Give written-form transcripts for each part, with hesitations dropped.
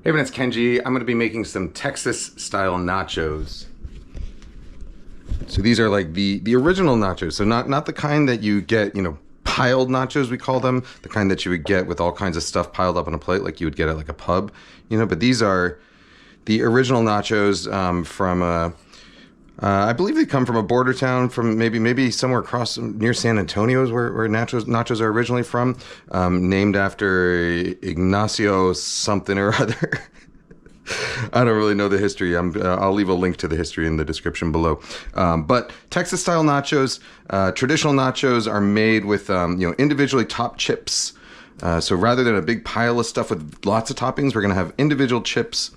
Hey everyone, it's Kenji. I'm going to be making some Texas-style nachos. So these are like the original nachos. So not the kind that you get, piled nachos, we call them. The kind that you would get with all kinds of stuff piled up on a plate like you would get at like a pub. But these are the original nachos from, I believe they come from a border town from maybe somewhere across near San Antonio is where nachos are originally from, named after Ignacio something or other. I don't really know the history. I'll leave a link to the history in the description below. But Texas-style nachos, traditional nachos are made with individually topped chips. So rather than a big pile of stuff with lots of toppings, we're going to have individual chips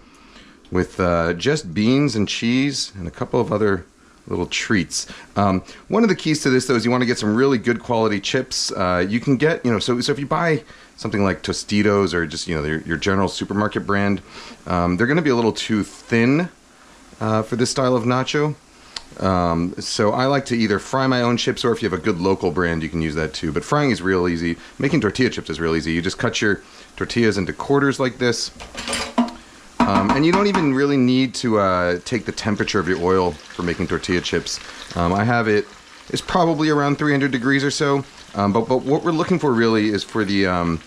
with just beans and cheese and a couple of other little treats. One of the keys to this, though, is you want to get some really good quality chips. You can get, so if you buy something like Tostitos or just, your general supermarket brand, they're going to be a little too thin for this style of nacho. So I like to either fry my own chips, or if you have a good local brand, you can use that too. But frying is real easy. Making tortilla chips is real easy. You just cut your tortillas into quarters like this. And you don't even really need to take the temperature of your oil for making tortilla chips. I have it's probably around 300 degrees or so. But what we're looking for really is for the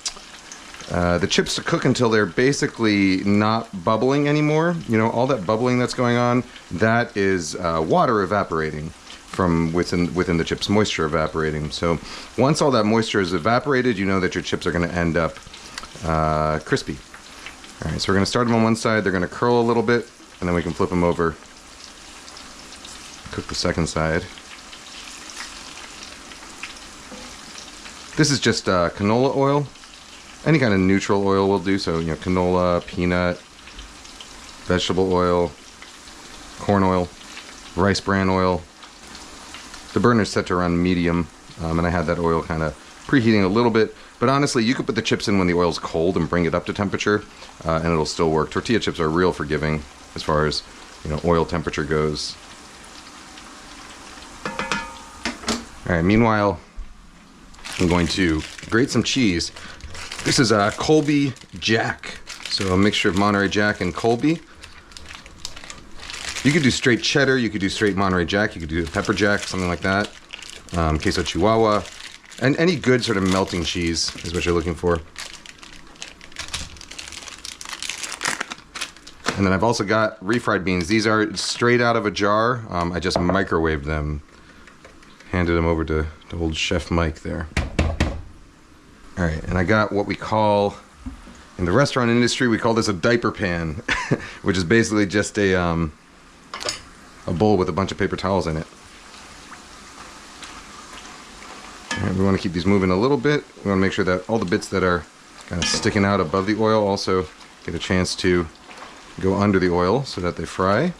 chips to cook until they're basically not bubbling anymore. All that bubbling that's going on, that is water evaporating from within the chips, moisture evaporating. So once all that moisture is evaporated, you know that your chips are going to end up crispy. All right, so we're going to start them on one side. They're going to curl a little bit, and then we can flip them over, cook the second side. This is just canola oil. Any kind of neutral oil will do. So, canola, peanut, vegetable oil, corn oil, rice bran oil. The burner's set to around medium, and I had that oil kind of preheating a little bit. But honestly, you could put the chips in when the oil's cold and bring it up to temperature, and it'll still work. Tortilla chips are real forgiving as far as, oil temperature goes. All right, meanwhile, I'm going to grate some cheese. This is a Colby Jack, so a mixture of Monterey Jack and Colby. You could do straight cheddar, you could do straight Monterey Jack, you could do pepper jack, something like that. Queso Chihuahua. And any good sort of melting cheese is what you're looking for. And then I've also got refried beans. These are straight out of a jar. I just microwaved them. Handed them over to old Chef Mike there. All right, and I got what we call, in the restaurant industry, we call this a diaper pan, which is basically just a bowl with a bunch of paper towels in it. Right, we want to keep these moving a little bit. We want to make sure that all the bits that are kind of sticking out above the oil also get a chance to go under the oil so that they fry.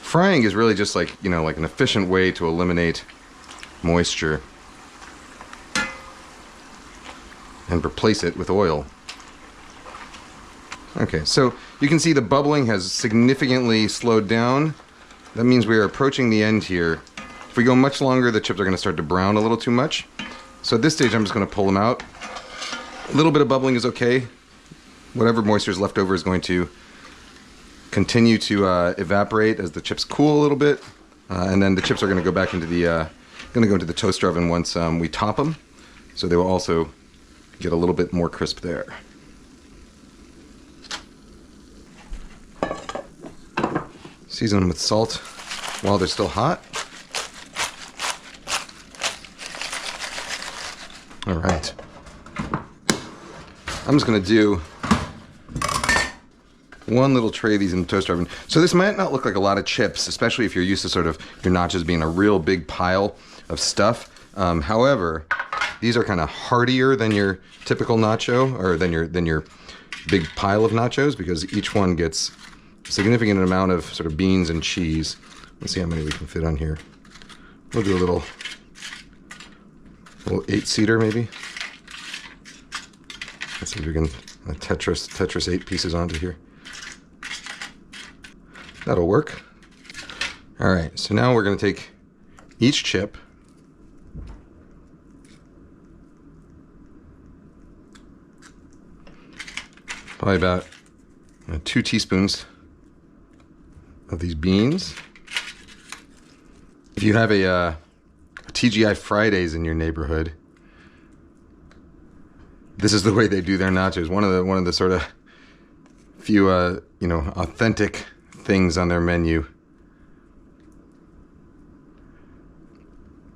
Frying is really just like, like an efficient way to eliminate moisture and replace it with oil. Okay, so you can see the bubbling has significantly slowed down. That means we are approaching the end here. If we go much longer, the chips are going to start to brown a little too much. So at this stage, I'm just going to pull them out. A little bit of bubbling is okay. Whatever moisture is left over is going to continue to evaporate as the chips cool a little bit. And then the chips are going to go back into the toaster oven once we top them. So they will also get a little bit more crisp there. Season them with salt while they're still hot. All right. I'm just going to do one little tray of these in the toaster oven. So this might not look like a lot of chips, especially if you're used to sort of your nachos being a real big pile of stuff. However, these are kind of heartier than your typical nacho, or than your big pile of nachos, because each one gets significant amount of sort of beans and cheese. Let's see how many we can fit on here. We'll do a little 8-seater maybe. Let's see if we can Tetris 8 pieces onto here. That'll work. All right, so now we're going to take each chip Probably about 2 teaspoons of these beans. If you have a TGI Fridays in your neighborhood, this is the way they do their nachos. One of the sort of few authentic things on their menu.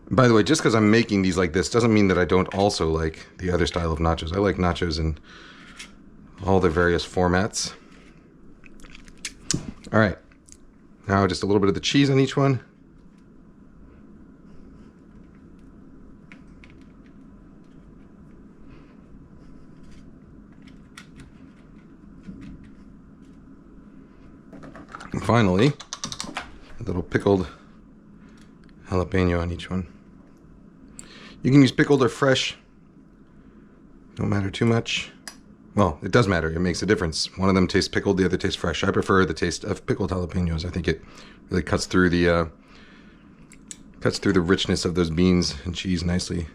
By the way, just because I'm making these like this doesn't mean that I don't also like the other style of nachos. I like nachos in all their various formats. All right, now just a little bit of the cheese on each one. And finally, a little pickled jalapeno on each one. You can use pickled or fresh. Don't matter too much. Well, it does matter. It makes a difference. One of them tastes pickled, the other tastes fresh. I prefer the taste of pickled jalapenos. I think it really cuts through the richness of those beans and cheese nicely.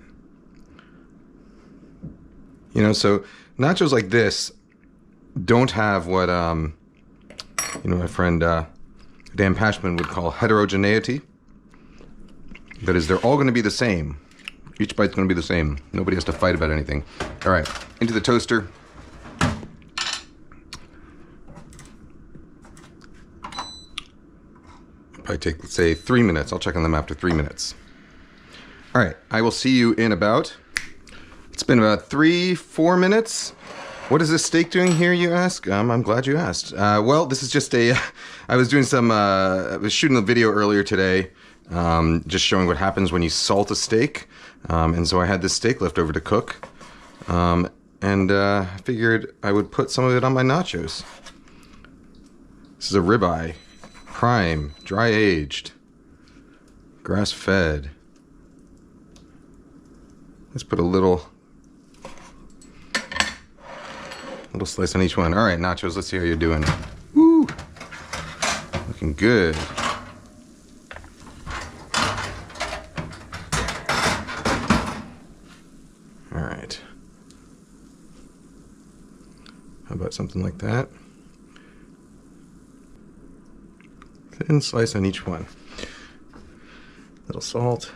You know, so nachos like this don't have what my friend Dan Pashman would call heterogeneity. That is, they're all going to be the same. Each bite's going to be the same. Nobody has to fight about anything. All right, into the toaster. Probably take, let's say, 3 minutes. I'll check on them after 3 minutes. All right, I will see you in about, it's been about 3-4 minutes. What is this steak doing here, you ask? I'm glad you asked. Well, this is just I was doing I was shooting a video earlier today, just showing what happens when you salt a steak. And so I had this steak left over to cook. And I figured I would put some of it on my nachos. This is a ribeye, prime, dry aged, grass fed. Let's put a little slice on each one. All right, nachos, let's see how you're doing. Woo! Looking good. All right. How about something like that? Thin slice on each one. Little salt.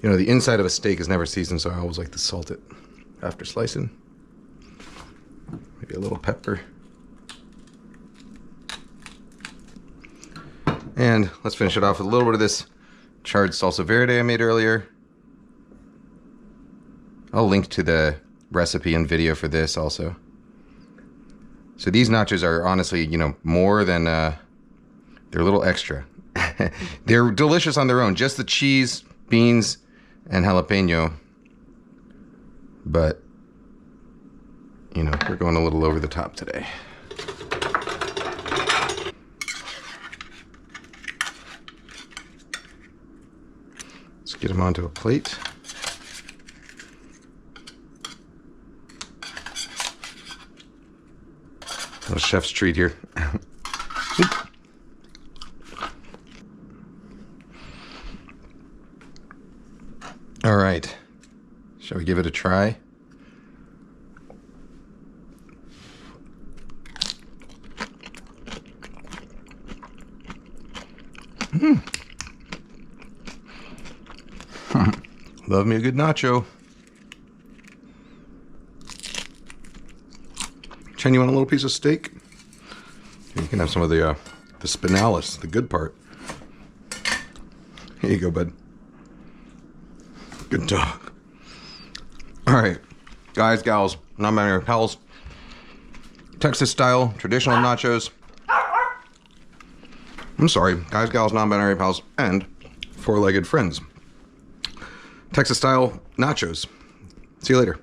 You know, the inside of a steak is never seasoned, so I always like to salt it after slicing. Maybe a little pepper. And let's finish it off with a little bit of this charred salsa verde I made earlier. I'll link to the recipe and video for this also. So these nachos are honestly, more than, they're a little extra. They're delicious on their own, just the cheese, beans, and jalapeno. But, we're going a little over the top today. Let's get them onto a plate. Little chef's treat here. All right. Shall we give it a try? Love me a good nacho. Chen, you want a little piece of steak? Here, you can have some of the spinalis, the good part. Here you go, bud. Good dog. All right, guys, gals, non-binary pals. Texas style, traditional nachos. I'm sorry, guys, gals, non-binary pals, and four-legged friends. Texas style nachos. See you later.